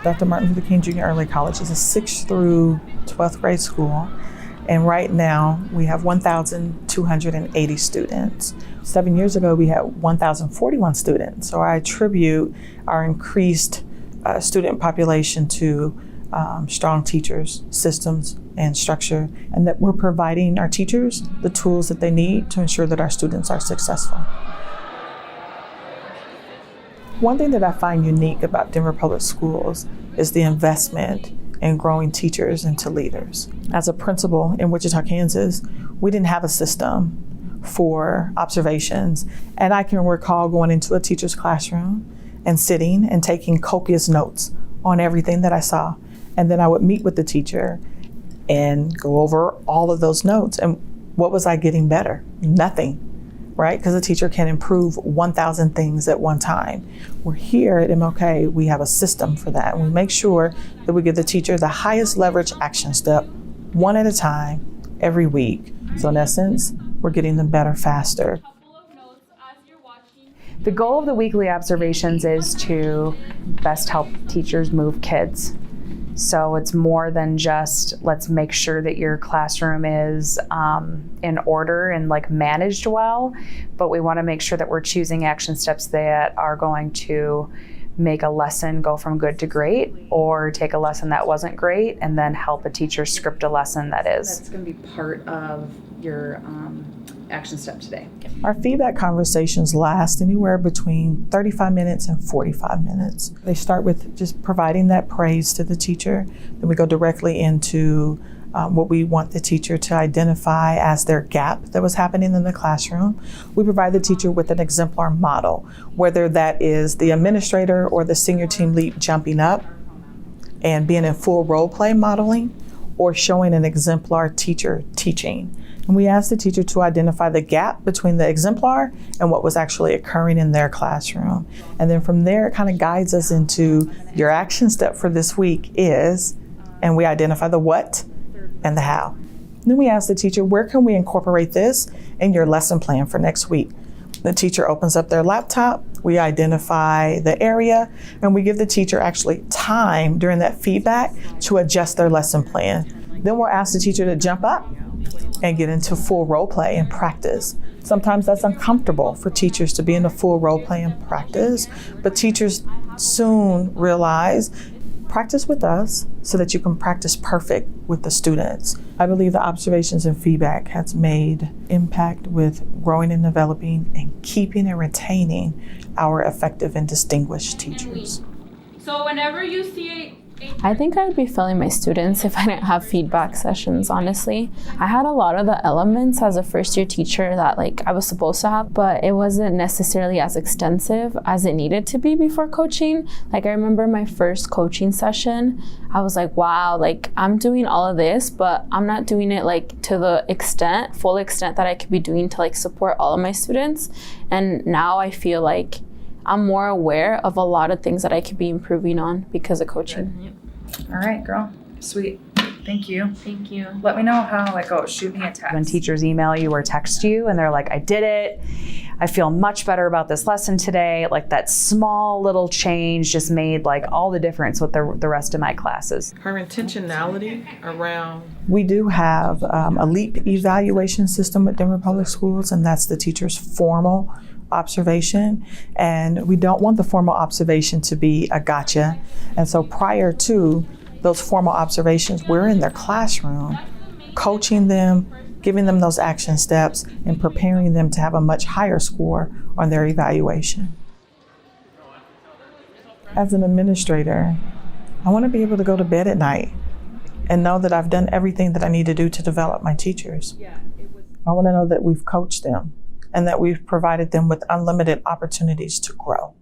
Dr. Martin Luther King Jr. Early College is a 6th through 12th grade school. And right now we have 1,280 students. 7 years ago, we had 1,041 students. So I attribute our increased student population to strong teachers, systems, and structure, and that we're providing our teachers the tools that they need to ensure that our students are successful. One thing that I find unique about Denver Public Schools is the investment in growing teachers into leaders. As a principal in Wichita, Kansas, we didn't have a system for observations. And I can recall going into a teacher's classroom and sitting and taking copious notes on everything that I saw. And then I would meet with the teacher and go over all of those notes. And what was I getting better? Nothing. Right? Because a teacher can improve 1,000 things at one time. We're here at MLK, we have a system for that. And we make sure that we give the teacher the highest leverage action step, one at a time, every week. So in essence, we're getting them better faster. The goal of the weekly observations is to best help teachers move kids. So it's more than just, let's make sure that your classroom is in order and like managed well, but we want to make sure that we're choosing action steps that are going to make a lesson go from good to great, or take a lesson that wasn't great and then help a teacher script a lesson that is. That's going to be part of your action step today. Our feedback conversations last anywhere between 35 minutes and 45 minutes. They start with just providing that praise to the teacher. Then we go directly into what we want the teacher to identify as their gap that was happening in the classroom. We provide the teacher with an exemplar model, whether that is the administrator or the senior team lead jumping up and being in full role play modeling, or showing an exemplar teacher teaching. And we ask the teacher to identify the gap between the exemplar and what was actually occurring in their classroom. And then from there, it kind of guides us into your action step for this week is, and we identify the what and the how. Then we ask the teacher, where can we incorporate this in your lesson plan for next week? The teacher opens up their laptop, we identify the area, and we give the teacher actually time during that feedback to adjust their lesson plan. Then we'll ask the teacher to jump up and get into full role play and practice. Sometimes that's uncomfortable for teachers to be in a full role play and practice, but teachers soon realize practice with us so that you can practice perfect with the students. I believe the observations and feedback has made impact with growing and developing and keeping and retaining our effective and distinguished teachers. So whenever you see I think I would be failing my students if I didn't have feedback sessions, honestly. I had a lot of the elements as a first-year teacher that I was supposed to have, but it wasn't necessarily as extensive as it needed to be before coaching. I remember my first coaching session, I was like, wow, I'm doing all of this, but I'm not doing it to the full extent that I could be doing to support all of my students. And now I feel like I'm more aware of a lot of things that I could be improving on because of coaching. All right, girl. Sweet. Thank you. Thank you. Let me know how it goes. Shoot me a text. When teachers email you or text you and they're like, I did it. I feel much better about this lesson today. That small little change just made all the difference with the rest of my classes. Her intentionality around. We do have a LEAP evaluation system at Denver Public Schools, and that's the teacher's formal observation, and we don't want the formal observation to be a gotcha. And so prior to those formal observations, we're in their classroom coaching them, giving them those action steps, and preparing them to have a much higher score on their evaluation. As an administrator, I want to be able to go to bed at night and know that I've done everything that I need to do to develop my teachers. I want to know that we've coached them and that we've provided them with unlimited opportunities to grow.